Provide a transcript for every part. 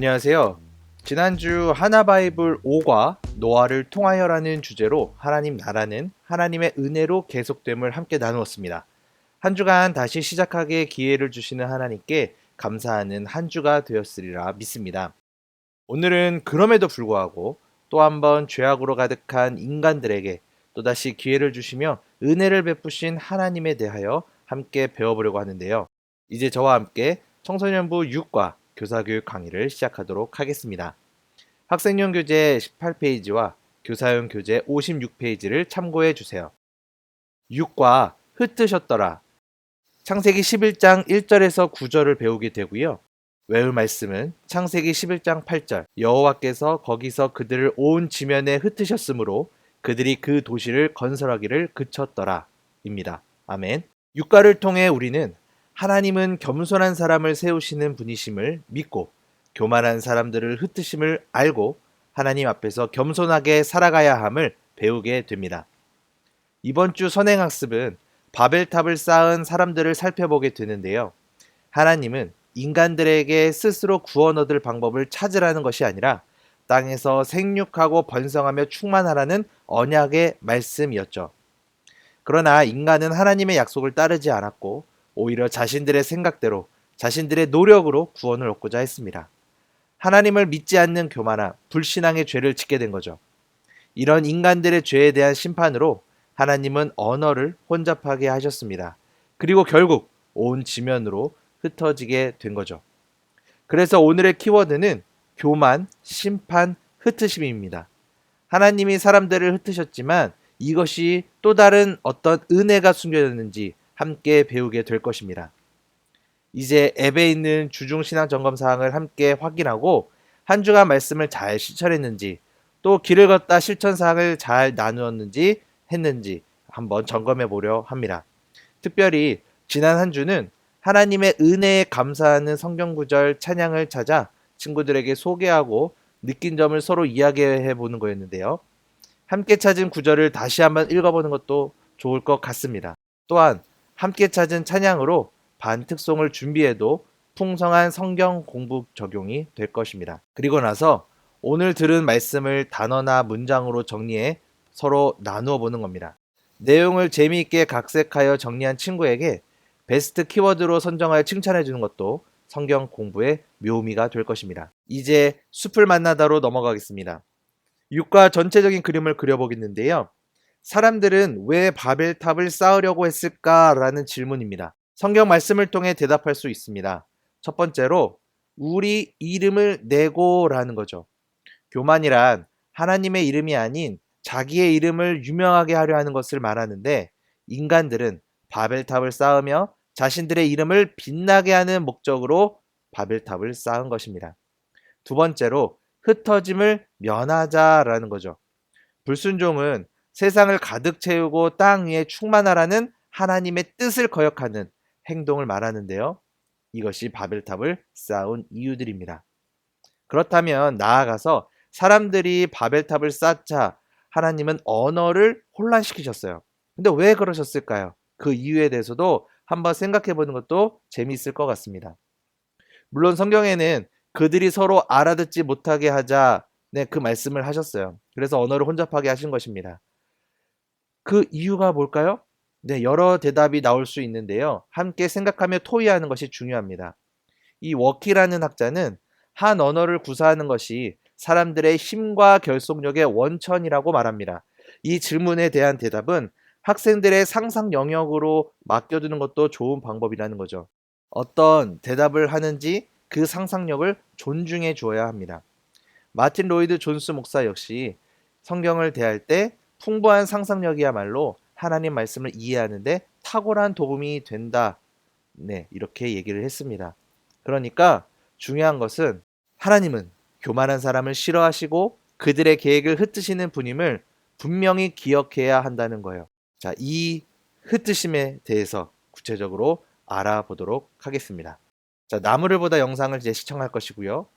안녕하세요. 지난주 하나바이블 5과 노아를 통하여라는 주제로 하나님 나라는 하나님의 은혜로 계속됨을 함께 나누었습니다. 한 주간 다시 시작하게 기회를 주시는 하나님께 감사하는 한 주가 되었으리라 믿습니다. 오늘은 그럼에도 불구하고 또 한 번 죄악으로 가득한 인간들에게 또다시 기회를 주시며 은혜를 베푸신 하나님에 대하여 함께 배워보려고 하는데요. 이제 저와 함께 청소년부 6과 교사교육 강의를 시작하도록 하겠습니다. 학생용 교재 18페이지와 교사용 교재 56페이지를 참고해 주세요. 6과 흩으셨더라. 창세기 11장 1절에서 9절을 배우게 되고요. 외울 말씀은 창세기 11장 8절 여호와께서 거기서 그들을 온 지면에 흩으셨으므로 그들이 그 도시를 건설하기를 그쳤더라 입니다. 아멘. 육가를 통해 우리는 하나님은 겸손한 사람을 세우시는 분이심을 믿고 교만한 사람들을 흩으심을 알고 하나님 앞에서 겸손하게 살아가야 함을 배우게 됩니다. 이번 주 선행학습은 바벨탑을 쌓은 사람들을 살펴보게 되는데요. 하나님은 인간들에게 스스로 구원 얻을 방법을 찾으라는 것이 아니라 땅에서 생육하고 번성하며 충만하라는 언약의 말씀이었죠. 그러나 인간은 하나님의 약속을 따르지 않았고 오히려 자신들의 생각대로 자신들의 노력으로 구원을 얻고자 했습니다. 하나님을 믿지 않는 교만함, 불신앙의 죄를 짓게 된 거죠. 이런 인간들의 죄에 대한 심판으로 하나님은 언어를 혼잡하게 하셨습니다. 그리고 결국 온 지면으로 흩어지게 된 거죠. 그래서 오늘의 키워드는 교만, 심판, 흩으심입니다. 하나님이 사람들을 흩으셨지만 이것이 또 다른 어떤 은혜가 숨겨졌는지 함께 배우게 될 것입니다. 이제 앱에 있는 주중신앙 점검 사항을 함께 확인하고 한 주간 말씀을 잘 실천했는지 또 길을 걷다 실천 사항을 잘 나누었는지 했는지 한번 점검해 보려 합니다. 특별히 지난 한 주는 하나님의 은혜에 감사하는 성경 구절 찬양을 찾아 친구들에게 소개하고 느낀 점을 서로 이야기해 보는 거였는데요. 함께 찾은 구절을 다시 한번 읽어보는 것도 좋을 것 같습니다. 또한 함께 찾은 찬양으로 반특송을 준비해도 풍성한 성경 공부 적용이 될 것입니다. 그리고 나서 오늘 들은 말씀을 단어나 문장으로 정리해 서로 나누어 보는 겁니다. 내용을 재미있게 각색하여 정리한 친구에게 베스트 키워드로 선정하여 칭찬해 주는 것도 성경 공부의 묘미가 될 것입니다. 이제 숲을 만나다로 넘어가겠습니다. 육과 전체적인 그림을 그려보겠는데요. 사람들은 왜 바벨탑을 쌓으려고 했을까라는 질문입니다. 성경 말씀을 통해 대답할 수 있습니다. 첫 번째로 우리 이름을 내고라는 거죠. 교만이란 하나님의 이름이 아닌 자기의 이름을 유명하게 하려 하는 것을 말하는데 인간들은 바벨탑을 쌓으며 자신들의 이름을 빛나게 하는 목적으로 바벨탑을 쌓은 것입니다. 두 번째로 흩어짐을 면하자라는 거죠. 불순종은 세상을 가득 채우고 땅 위에 충만하라는 하나님의 뜻을 거역하는 행동을 말하는데요. 이것이 바벨탑을 쌓은 이유들입니다. 그렇다면 나아가서 사람들이 바벨탑을 쌓자 하나님은 언어를 혼란시키셨어요. 근데 왜 그러셨을까요? 그 이유에 대해서도 한번 생각해 보는 것도 재미있을 것 같습니다. 물론 성경에는 그들이 서로 알아듣지 못하게 하자 그 말씀을 하셨어요. 그래서 언어를 혼잡하게 하신 것입니다. 그 이유가 뭘까요? 여러 대답이 나올 수 있는데요. 함께 생각하며 토의하는 것이 중요합니다. 이 워키라는 학자는 한 언어를 구사하는 것이 사람들의 힘과 결속력의 원천이라고 말합니다. 이 질문에 대한 대답은 학생들의 상상 영역으로 맡겨두는 것도 좋은 방법이라는 거죠. 어떤 대답을 하는지 그 상상력을 존중해 주어야 합니다. 마틴 로이드 존스 목사 역시 성경을 대할 때 풍부한 상상력이야말로 하나님 말씀을 이해하는데 탁월한 도움이 된다. 이렇게 얘기를 했습니다. 그러니까 중요한 것은 하나님은 교만한 사람을 싫어하시고 그들의 계획을 흩으시는 분임을 분명히 기억해야 한다는 거예요. 자, 이 흩으심에 대해서 구체적으로 알아보도록 하겠습니다. 자, 나무를 보다 영상을 이제 시청할 것이고요.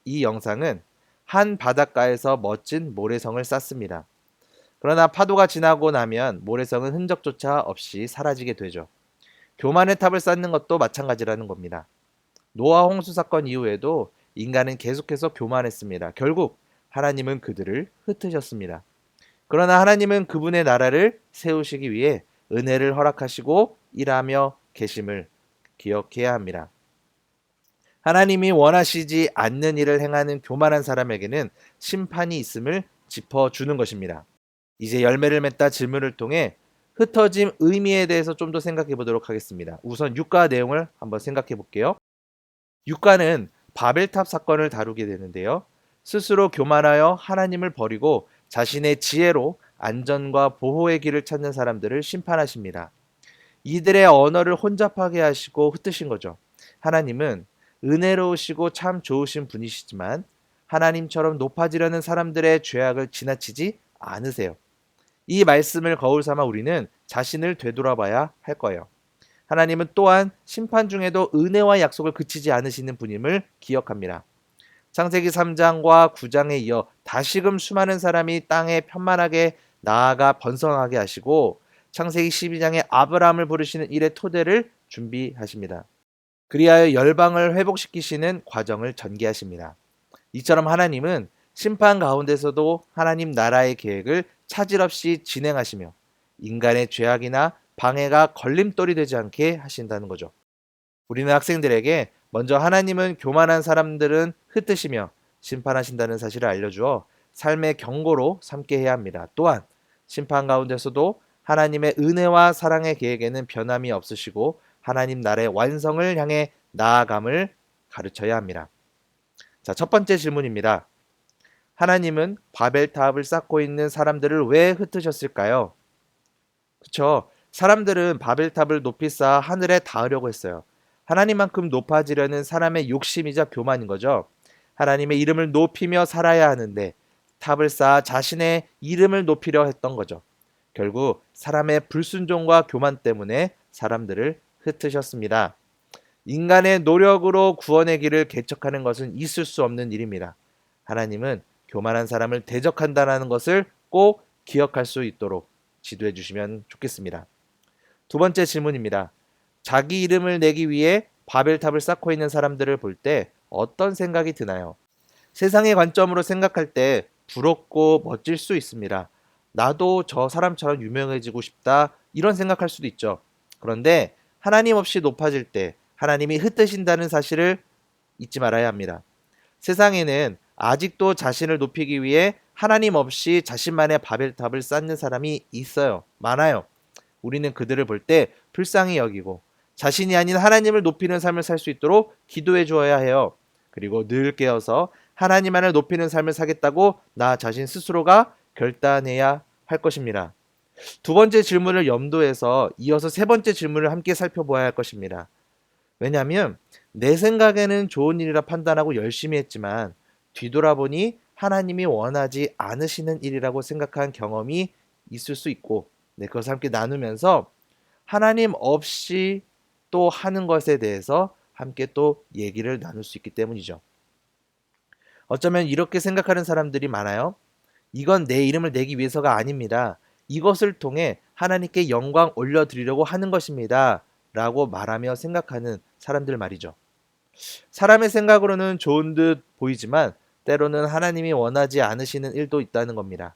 이 영상은 한 바닷가에서 멋진 모래성을 쌓습니다. 그러나 파도가 지나고 나면 모래성은 흔적조차 없이 사라지게 되죠. 교만의 탑을 쌓는 것도 마찬가지라는 겁니다. 노아 홍수 사건 이후에도 인간은 계속해서 교만했습니다. 결국 하나님은 그들을 흩으셨습니다. 그러나 하나님은 그분의 나라를 세우시기 위해 은혜를 허락하시고 일하며 계심을 기억해야 합니다. 하나님이 원하시지 않는 일을 행하는 교만한 사람에게는 심판이 있음을 짚어주는 것입니다. 이제 열매를 맺다 질문을 통해 흩어짐 의미에 대해서 좀 더 생각해 보도록 하겠습니다. 우선 육가 내용을 한번 생각해 볼게요. 육가는 바벨탑 사건을 다루게 되는데요. 스스로 교만하여 하나님을 버리고 자신의 지혜로 안전과 보호의 길을 찾는 사람들을 심판하십니다. 이들의 언어를 혼잡하게 하시고 흩으신 거죠. 하나님은 은혜로우시고 참 좋으신 분이시지만 하나님처럼 높아지려는 사람들의 죄악을 지나치지 않으세요. 이 말씀을 거울 삼아 우리는 자신을 되돌아봐야 할 거예요. 하나님은 또한 심판 중에도 은혜와 약속을 그치지 않으시는 분임을 기억합니다. 창세기 3장과 9장에 이어 다시금 수많은 사람이 땅에 편만하게 나아가 번성하게 하시고 창세기 12장에 아브라함을 부르시는 일의 토대를 준비하십니다. 그리하여 열방을 회복시키시는 과정을 전개하십니다. 이처럼 하나님은 심판 가운데서도 하나님 나라의 계획을 차질 없이 진행하시며 인간의 죄악이나 방해가 걸림돌이 되지 않게 하신다는 거죠. 우리는 학생들에게 먼저 하나님은 교만한 사람들은 흩으시며 심판하신다는 사실을 알려주어 삶의 경고로 삼게 해야 합니다. 또한 심판 가운데서도 하나님의 은혜와 사랑의 계획에는 변함이 없으시고 하나님 나라의 완성을 향해 나아감을 가르쳐야 합니다. 자, 첫 번째 질문입니다. 하나님은 바벨탑을 쌓고 있는 사람들을 왜 흩으셨을까요? 그쵸? 사람들은 바벨탑을 높이 쌓아 하늘에 닿으려고 했어요. 하나님만큼 높아지려는 사람의 욕심이자 교만인 거죠. 하나님의 이름을 높이며 살아야 하는데 탑을 쌓아 자신의 이름을 높이려 했던 거죠. 결국 사람의 불순종과 교만 때문에 사람들을 흩으셨습니다. 인간의 노력으로 구원의 길을 개척하는 것은 있을 수 없는 일입니다. 하나님은 교만한 사람을 대적한다는 것을 꼭 기억할 수 있도록 지도해 주시면 좋겠습니다. 두 번째 질문입니다. 자기 이름을 내기 위해 바벨탑을 쌓고 있는 사람들을 볼 때 어떤 생각이 드나요? 세상의 관점으로 생각할 때 부럽고 멋질 수 있습니다. 나도 저 사람처럼 유명해지고 싶다 이런 생각할 수도 있죠. 그런데 하나님 없이 높아질 때 하나님이 흩으신다는 사실을 잊지 말아야 합니다. 세상에는 아직도 자신을 높이기 위해 하나님 없이 자신만의 바벨탑을 쌓는 사람이 있어요. 많아요. 우리는 그들을 볼 때 불쌍히 여기고 자신이 아닌 하나님을 높이는 삶을 살 수 있도록 기도해 주어야 해요. 그리고 늘 깨어서 하나님만을 높이는 삶을 사겠다고 나 자신 스스로가 결단해야 할 것입니다. 두 번째 질문을 염두해서 이어서 세 번째 질문을 함께 살펴보아야 할 것입니다. 왜냐하면 내 생각에는 좋은 일이라 판단하고 열심히 했지만 뒤돌아보니 하나님이 원하지 않으시는 일이라고 생각한 경험이 있을 수 있고 그것을 함께 나누면서 하나님 없이 또 하는 것에 대해서 함께 또 얘기를 나눌 수 있기 때문이죠. 어쩌면 이렇게 생각하는 사람들이 많아요. 이건 내 이름을 내기 위해서가 아닙니다. 이것을 통해 하나님께 영광 올려드리려고 하는 것입니다. 라고 말하며 생각하는 사람들 말이죠. 사람의 생각으로는 좋은 듯 보이지만 때로는 하나님이 원하지 않으시는 일도 있다는 겁니다.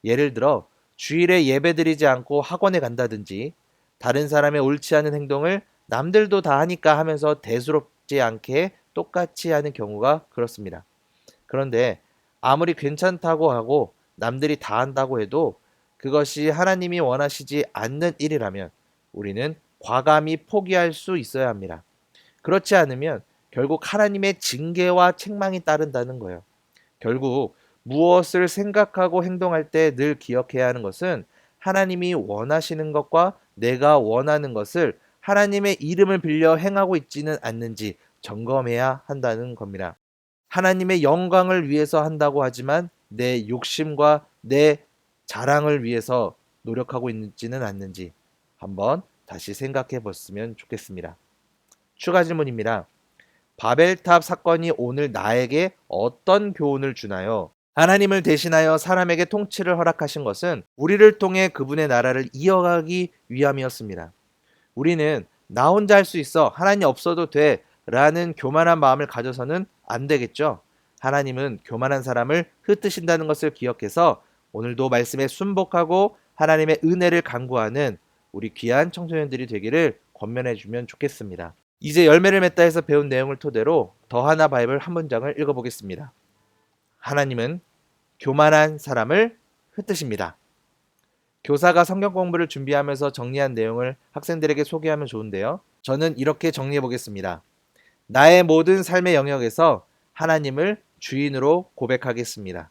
예를 들어 주일에 예배드리지 않고 학원에 간다든지 다른 사람의 옳지 않은 행동을 남들도 다 하니까 하면서 대수롭지 않게 똑같이 하는 경우가 그렇습니다. 그런데 아무리 괜찮다고 하고 남들이 다 한다고 해도 그것이 하나님이 원하시지 않는 일이라면 우리는 과감히 포기할 수 있어야 합니다. 그렇지 않으면 결국 하나님의 징계와 책망이 따른다는 거예요. 결국 무엇을 생각하고 행동할 때 늘 기억해야 하는 것은 하나님이 원하시는 것과 내가 원하는 것을 하나님의 이름을 빌려 행하고 있지는 않는지 점검해야 한다는 겁니다. 하나님의 영광을 위해서 한다고 하지만 내 욕심과 내 자랑을 위해서 노력하고 있지는 않는지 한번 다시 생각해 봤으면 좋겠습니다. 추가 질문입니다. 바벨탑 사건이 오늘 나에게 어떤 교훈을 주나요? 하나님을 대신하여 사람에게 통치를 허락하신 것은 우리를 통해 그분의 나라를 이어가기 위함이었습니다. 우리는 나 혼자 할 수 있어, 하나님 없어도 돼 라는 교만한 마음을 가져서는 안 되겠죠? 하나님은 교만한 사람을 흩으신다는 것을 기억해서 오늘도 말씀에 순복하고 하나님의 은혜를 간구하는 우리 귀한 청소년들이 되기를 권면해 주면 좋겠습니다. 이제 열매를 맺다 해서 배운 내용을 토대로 더 하나 바이블 한 문장을 읽어보겠습니다. 하나님은 교만한 사람을 흩으십니다. 교사가 성경 공부를 준비하면서 정리한 내용을 학생들에게 소개하면 좋은데요. 저는 이렇게 정리해 보겠습니다. 나의 모든 삶의 영역에서 하나님을 주인으로 고백하겠습니다.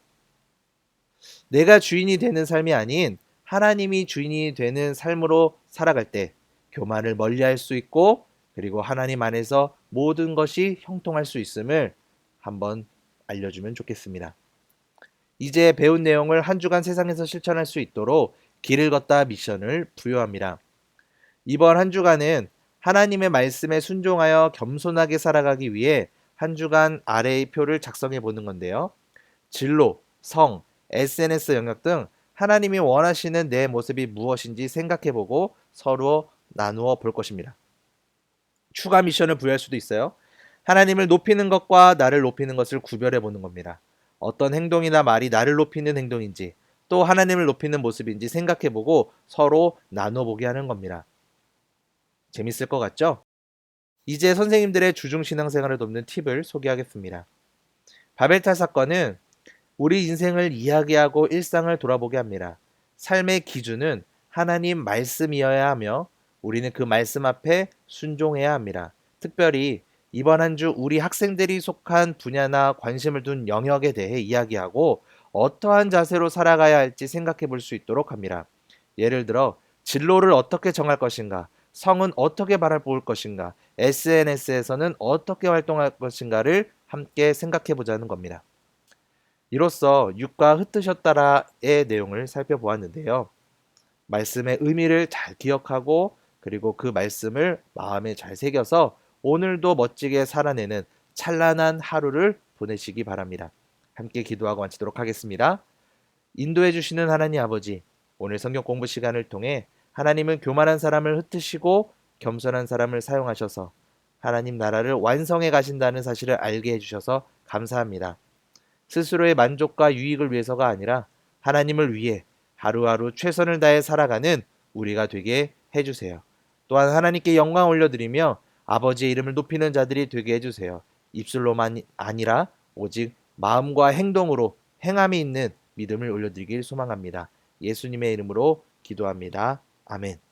내가 주인이 되는 삶이 아닌 하나님이 주인이 되는 삶으로 살아갈 때 교만을 멀리할 수 있고, 그리고 하나님 안에서 모든 것이 형통할 수 있음을 한번 알려주면 좋겠습니다. 이제 배운 내용을 한 주간 세상에서 실천할 수 있도록 길을 걷다 미션을 부여합니다. 이번 한 주간은 하나님의 말씀에 순종하여 겸손하게 살아가기 위해 한 주간 아래의 표를 작성해 보는 건데요. 진로, 성, SNS 영역 등 하나님이 원하시는 내 모습이 무엇인지 생각해 보고 서로 나누어 볼 것입니다. 추가 미션을 부여할 수도 있어요. 하나님을 높이는 것과 나를 높이는 것을 구별해 보는 겁니다. 어떤 행동이나 말이 나를 높이는 행동인지, 또 하나님을 높이는 모습인지 생각해 보고 서로 나눠 보게 하는 겁니다. 재밌을 것 같죠? 이제 선생님들의 주중 신앙생활을 돕는 팁을 소개하겠습니다. 바벨탑 사건은 우리 인생을 이야기하고 일상을 돌아보게 합니다. 삶의 기준은 하나님 말씀이어야 하며 우리는 그 말씀 앞에 순종해야 합니다. 특별히 이번 한 주 우리 학생들이 속한 분야나 관심을 둔 영역에 대해 이야기하고 어떠한 자세로 살아가야 할지 생각해 볼 수 있도록 합니다. 예를 들어 진로를 어떻게 정할 것인가, 성은 어떻게 바라볼 것인가, SNS에서는 어떻게 활동할 것인가를 함께 생각해 보자는 겁니다. 이로써 육과 흩으셨다라의 내용을 살펴보았는데요. 말씀의 의미를 잘 기억하고 그리고 그 말씀을 마음에 잘 새겨서 오늘도 멋지게 살아내는 찬란한 하루를 보내시기 바랍니다. 함께 기도하고 마치도록 하겠습니다. 인도해 주시는 하나님 아버지, 오늘 성경 공부 시간을 통해 하나님은 교만한 사람을 흩으시고 겸손한 사람을 사용하셔서 하나님 나라를 완성해 가신다는 사실을 알게 해주셔서 감사합니다. 스스로의 만족과 유익을 위해서가 아니라 하나님을 위해 하루하루 최선을 다해 살아가는 우리가 되게 해주세요. 또한 하나님께 영광 올려드리며 아버지의 이름을 높이는 자들이 되게 해주세요. 입술로만 아니라 오직 마음과 행동으로 행함이 있는 믿음을 올려드리길 소망합니다. 예수님의 이름으로 기도합니다. 아멘.